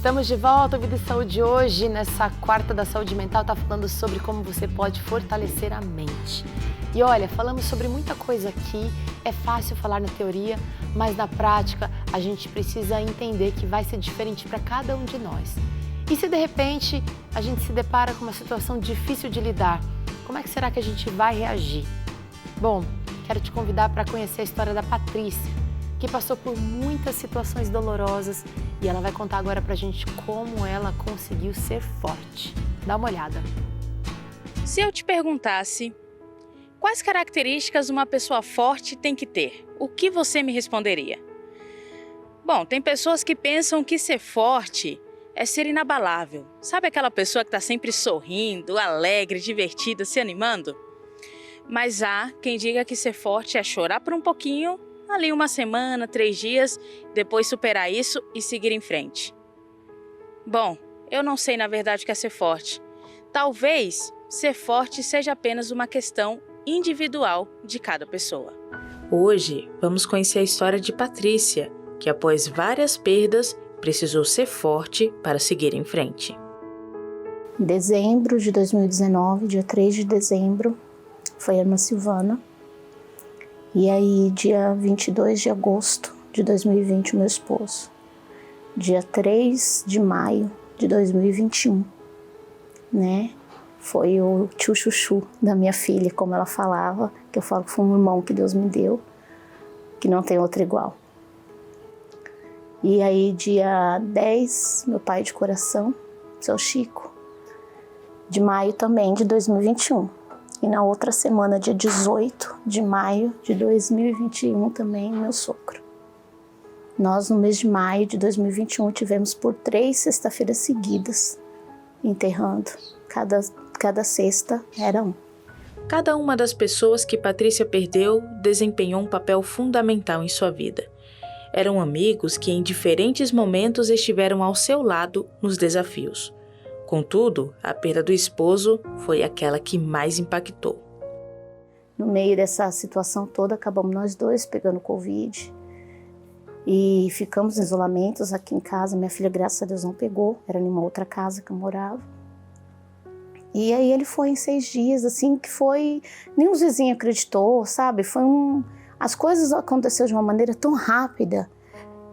Estamos de volta ao Vida e Saúde hoje, nessa quarta da saúde mental, tá falando sobre como você pode fortalecer a mente. E olha, falamos sobre muita coisa aqui, é fácil falar na teoria, mas na prática a gente precisa entender que vai ser diferente para cada um de nós. E se de repente a gente se depara com uma situação difícil de lidar, como é que será que a gente vai reagir? Bom, quero te convidar para conhecer a história da Patrícia, que passou por muitas situações dolorosas e ela vai contar agora pra gente como ela conseguiu ser forte. Dá uma olhada. Se eu te perguntasse quais características uma pessoa forte tem que ter, o que você me responderia? Bom, tem pessoas que pensam que ser forte é ser inabalável. Sabe aquela pessoa que está sempre sorrindo, alegre, divertida, se animando? Mas há quem diga que ser forte é chorar por um pouquinho, ali uma semana, 3 dias, depois superar isso e seguir em frente. Bom, eu não sei na verdade o que é ser forte. Talvez ser forte seja apenas uma questão individual de cada pessoa. Hoje vamos conhecer a história de Patrícia, que após várias perdas precisou ser forte para seguir em frente. Em dezembro de 2019, dia 3 de dezembro, foi a irmã Silvana. E aí, dia 22 de agosto de 2020, o meu esposo. Dia 3 de maio de 2021, né? Foi o tio chuchu da minha filha, como ela falava, que eu falo que foi um irmão que Deus me deu, que não tem outro igual. E aí, dia 10, meu pai de coração, seu Chico, de maio também de 2021. E na outra semana, dia 18 de maio de 2021, também meu sogro. Nós, no mês de maio de 2021, tivemos por 3 sexta-feiras seguidas enterrando. Cada sexta era um. Cada uma das pessoas que Patrícia perdeu desempenhou um papel fundamental em sua vida. Eram amigos que em diferentes momentos estiveram ao seu lado nos desafios. Contudo, a perda do esposo foi aquela que mais impactou. No meio dessa situação toda, acabamos nós dois pegando Covid e ficamos em isolamentos aqui em casa. Minha filha, graças a Deus, não pegou, era em uma outra casa que eu morava. E aí ele foi em 6 dias, assim, que foi... Nem os vizinhos acreditou, sabe? As coisas aconteceram de uma maneira tão rápida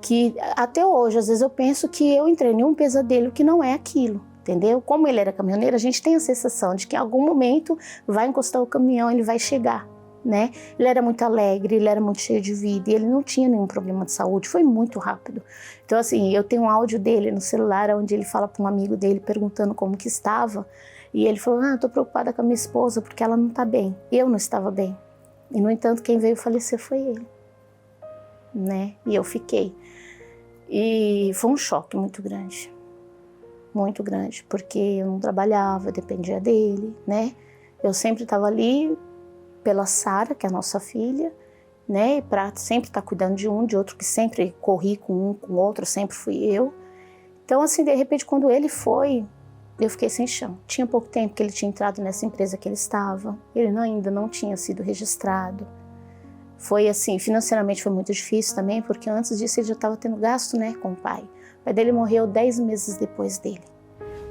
que até hoje, às vezes eu penso que eu entrei em um pesadelo que não é aquilo. Entendeu? Como ele era caminhoneiro, a gente tem a sensação de que em algum momento vai encostar o caminhão, ele vai chegar, né? Ele era muito alegre, ele era muito cheio de vida e ele não tinha nenhum problema de saúde, foi muito rápido. Então assim, eu tenho um áudio dele no celular onde ele fala para um amigo dele perguntando como que estava e ele falou, eu tô preocupada com a minha esposa porque ela não tá bem, eu não estava bem. E no entanto, quem veio falecer foi ele, né? E eu fiquei. E foi um choque muito grande. Muito grande, porque eu não trabalhava, eu dependia dele, né? Eu sempre estava ali pela Sara, que é a nossa filha, né? Para sempre estar cuidando de um, de outro, que sempre corri com um, com o outro, sempre fui eu. Então, assim, de repente, quando ele foi, eu fiquei sem chão. Tinha pouco tempo que ele tinha entrado nessa empresa que ele estava, ele ainda não tinha sido registrado. Foi assim, financeiramente foi muito difícil também, porque antes disso ele já estava tendo gasto, né, com o pai. O pai dele morreu 10 meses depois dele.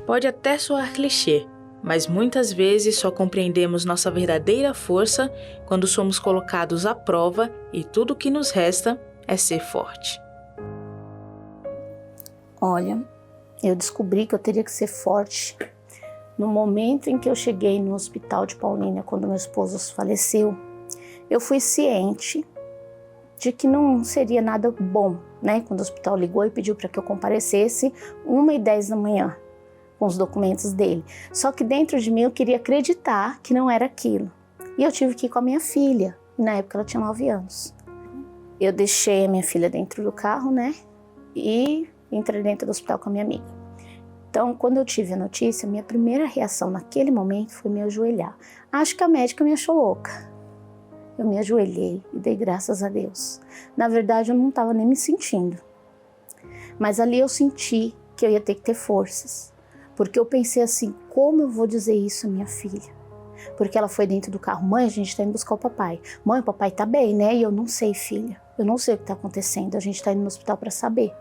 Pode até soar clichê, mas muitas vezes só compreendemos nossa verdadeira força quando somos colocados à prova e tudo o que nos resta é ser forte. Olha, eu descobri que eu teria que ser forte no momento em que eu cheguei no hospital de Paulínia, quando meu esposo faleceu. Eu fui ciente de que não seria nada bom, né? Quando o hospital ligou e pediu para que eu comparecesse 1h10 da manhã com os documentos dele. Só que dentro de mim eu queria acreditar que não era aquilo. E eu tive que ir com a minha filha. E na época ela tinha 9 anos. Eu deixei a minha filha dentro do carro, né? E entrei dentro do hospital com a minha amiga. Então, quando eu tive a notícia, minha primeira reação naquele momento foi me ajoelhar. Acho que a médica me achou louca. Eu me ajoelhei e dei graças a Deus. Na verdade, eu não estava nem me sentindo. Mas ali eu senti que eu ia ter que ter forças. Porque eu pensei assim, como eu vou dizer isso à minha filha? Porque ela foi dentro do carro. Mãe, a gente está indo buscar o papai. Mãe, o papai tá bem, né? E eu não sei, filha. Eu não sei o que está acontecendo. A gente está indo no hospital para saber.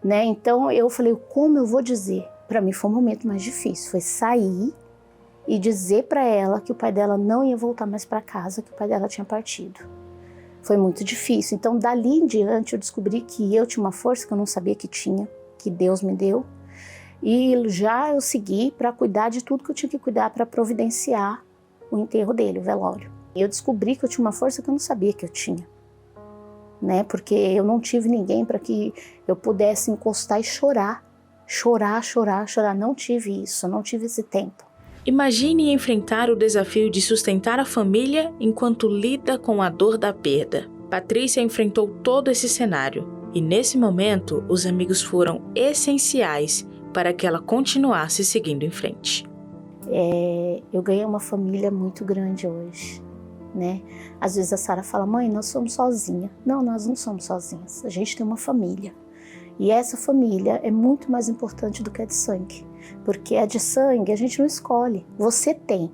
né? Então eu falei, como eu vou dizer? Para mim foi o momento mais difícil, foi sair e dizer para ela que o pai dela não ia voltar mais para casa, que o pai dela tinha partido. Foi muito difícil. Então dali em diante eu descobri que eu tinha uma força que eu não sabia que tinha, que Deus me deu. E já eu segui para cuidar de tudo que eu tinha que cuidar para providenciar o enterro dele, o velório. E eu descobri que eu tinha uma força que eu não sabia que eu tinha, né? Porque eu não tive ninguém para que eu pudesse encostar e chorar. Chorar. Não tive isso, não tive esse tempo. Imagine enfrentar o desafio de sustentar a família enquanto lida com a dor da perda. Patrícia enfrentou todo esse cenário e, nesse momento, os amigos foram essenciais para que ela continuasse seguindo em frente. Eu ganhei uma família muito grande hoje, né? Às vezes a Sara fala, mãe, nós somos sozinhas. Não, nós não somos sozinhas, a gente tem uma família. E essa família é muito mais importante do que a de sangue, porque a de sangue a gente não escolhe, você tem.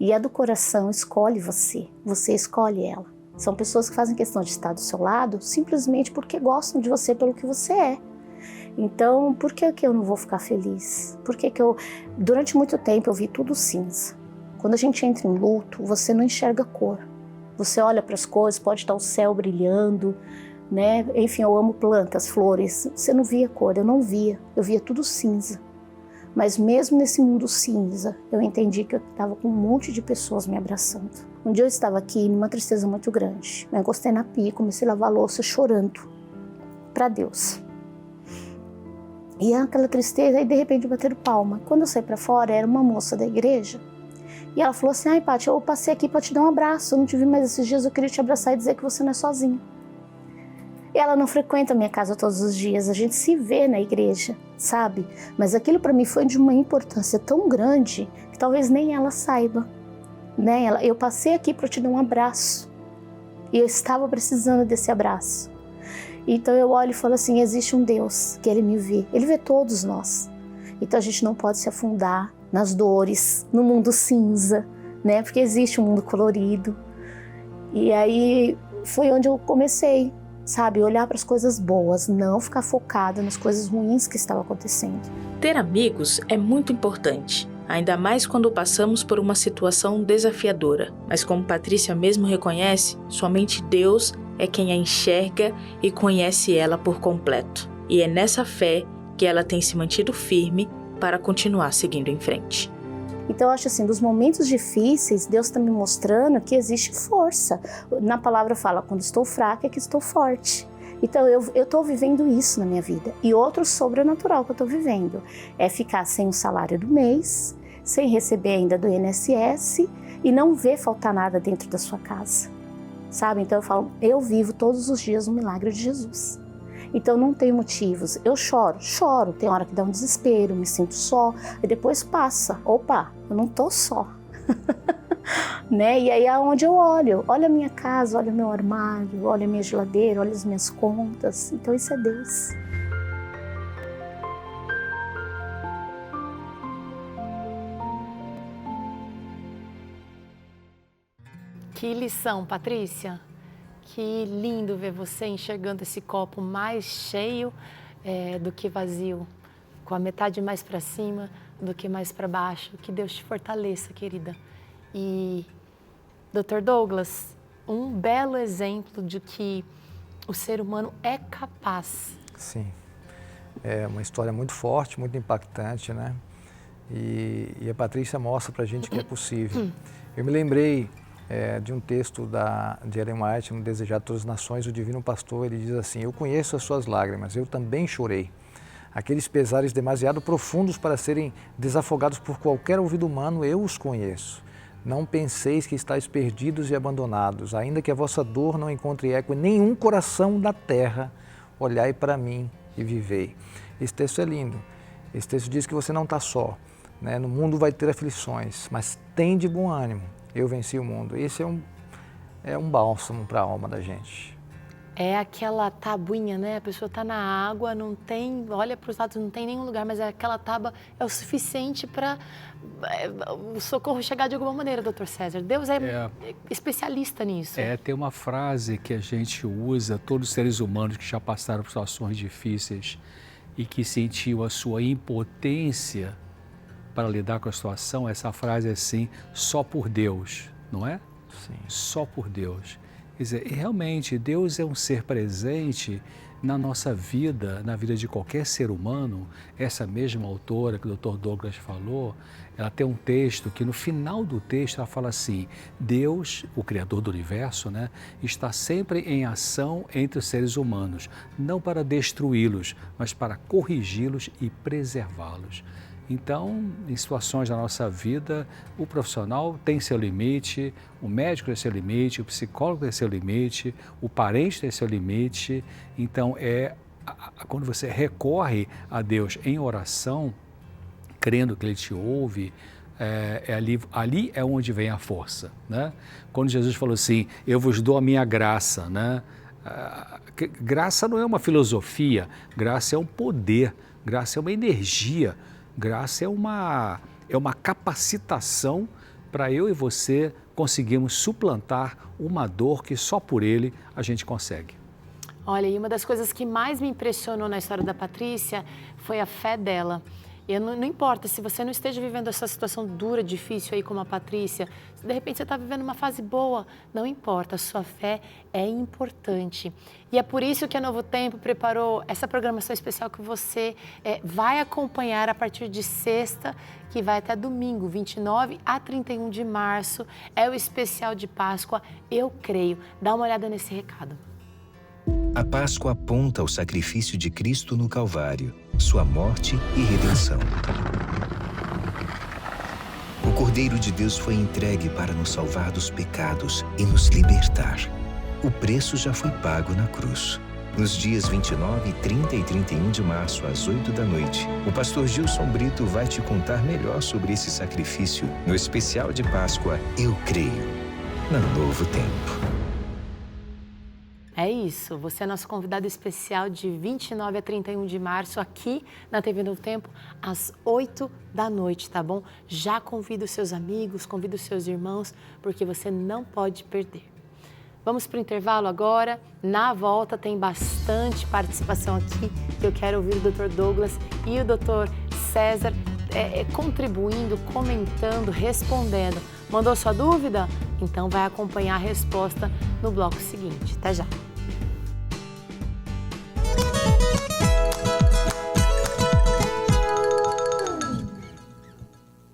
E a do coração escolhe você escolhe ela. São pessoas que fazem questão de estar do seu lado simplesmente porque gostam de você pelo que você é. Então, por que eu não vou ficar feliz? Durante muito tempo eu vi tudo cinza. Quando a gente entra em luto, você não enxerga cor. Você olha para as coisas, pode estar o céu brilhando, né? Enfim, eu amo plantas, flores. Você não via cor, eu não via. Eu via tudo cinza. Mas mesmo nesse mundo cinza, eu entendi que eu estava com um monte de pessoas me abraçando. Um dia eu estava aqui numa tristeza muito grande. Eu encostei na pia, comecei a lavar a louça chorando para Deus. E aquela tristeza, aí de repente bateram palma. Quando eu saí para fora, era uma moça da igreja. E ela falou assim, ai Paty, eu passei aqui para te dar um abraço. Eu não te vi mais esses dias, eu queria te abraçar e dizer que você não é sozinha. E ela não frequenta a minha casa todos os dias, a gente se vê na igreja, sabe? Mas aquilo para mim foi de uma importância tão grande que talvez nem ela saiba, né? Eu passei aqui para te dar um abraço e eu estava precisando desse abraço. Então eu olho e falo assim, existe um Deus que Ele me vê, Ele vê todos nós. Então a gente não pode se afundar nas dores, no mundo cinza, né? Porque existe um mundo colorido. E aí foi onde eu comecei, sabe, olhar para as coisas boas, não ficar focada nas coisas ruins que estavam acontecendo. Ter amigos é muito importante, ainda mais quando passamos por uma situação desafiadora. Mas como Patrícia mesmo reconhece, somente Deus é quem a enxerga e conhece ela por completo. E é nessa fé que ela tem se mantido firme para continuar seguindo em frente. Então eu acho assim, dos momentos difíceis, Deus está me mostrando que existe força. Na palavra fala, quando estou fraca é que estou forte. Então eu estou vivendo isso na minha vida. E outro sobrenatural que eu estou vivendo é ficar sem o salário do mês, sem receber ainda do INSS e não ver faltar nada dentro da sua casa. Sabe? Então eu falo, eu vivo todos os dias um milagre de Jesus. Então não tenho motivos. Eu choro, tem hora que dá um desespero, me sinto só, e depois passa. Opa, eu não tô só. Né? E aí é onde eu olho a minha casa, olho o meu armário, olho a minha geladeira, olho as minhas contas. Então isso é Deus. Que lição, Patrícia. Que lindo ver você enxergando esse copo mais cheio do que vazio, com a metade mais para cima do que mais para baixo. Que Deus te fortaleça, querida. E, Dr. Douglas, um belo exemplo de que o ser humano é capaz. Sim, é uma história muito forte, muito impactante, né? E a Patrícia mostra pra gente que é possível. Eu me lembrei de um texto de Ellen White, no Desejado de Todas as Nações, o Divino Pastor, ele diz assim, eu conheço as suas lágrimas, eu também chorei. Aqueles pesares demasiado profundos para serem desafogados por qualquer ouvido humano, eu os conheço. Não penseis que estáis perdidos e abandonados, ainda que a vossa dor não encontre eco em nenhum coração da terra, olhai para mim e vivei. Esse texto é lindo. Esse texto diz que você não está só, né? No mundo vai ter aflições, mas tem de bom ânimo. Eu venci o mundo. Esse é um bálsamo para a alma da gente. É aquela tabuinha, né? A pessoa está na água, não tem, olha para os lados, não tem nenhum lugar, mas aquela tábua é o suficiente para o socorro chegar de alguma maneira, doutor César. Deus é especialista nisso. Tem uma frase que a gente usa, todos os seres humanos que já passaram por situações difíceis e que sentiu a sua impotência para lidar com a situação, essa frase é assim, só por Deus, não é? Sim. Só por Deus. Quer dizer, realmente, Deus é um ser presente na nossa vida, na vida de qualquer ser humano. Essa mesma autora que o Dr. Douglas falou, ela tem um texto que no final do texto ela fala assim, Deus, o Criador do Universo, né, está sempre em ação entre os seres humanos, não para destruí-los, mas para corrigi-los e preservá-los. Então, em situações da nossa vida, o profissional tem seu limite, o médico tem seu limite, o psicólogo tem seu limite, o parente tem seu limite. Então, quando você recorre a Deus em oração, crendo que Ele te ouve, ali é onde vem a força, né? Quando Jesus falou assim, eu vos dou a minha graça, né? Graça não é uma filosofia, graça é um poder, graça é uma energia. Graça é uma capacitação para eu e você conseguirmos suplantar uma dor que só por Ele a gente consegue. Olha, e uma das coisas que mais me impressionou na história da Patrícia foi a fé dela. E não importa se você não esteja vivendo essa situação dura, difícil aí como a Patrícia, se de repente você está vivendo uma fase boa, não importa, a sua fé é importante. E é por isso que a Novo Tempo preparou essa programação especial que você vai acompanhar a partir de sexta, que vai até domingo, 29 a 31 de março, é o especial de Páscoa, eu creio. Dá uma olhada nesse recado. A Páscoa aponta ao sacrifício de Cristo no Calvário, sua morte e redenção. O Cordeiro de Deus foi entregue para nos salvar dos pecados e nos libertar. O preço já foi pago na cruz. Nos dias 29, 30 e 31 de março, às 8 da noite, o pastor Gilson Brito vai te contar melhor sobre esse sacrifício no especial de Páscoa Eu Creio, na Novo Tempo. É isso, você é nosso convidado especial de 29 a 31 de março aqui na TV Novo Tempo, às 8 da noite, tá bom? Já convida os seus amigos, convida os seus irmãos, porque você não pode perder. Vamos para o intervalo agora, na volta tem bastante participação aqui, eu quero ouvir o Dr. Douglas e o Dr. César contribuindo, comentando, respondendo. Mandou sua dúvida? Então vai acompanhar a resposta no bloco seguinte. Até já!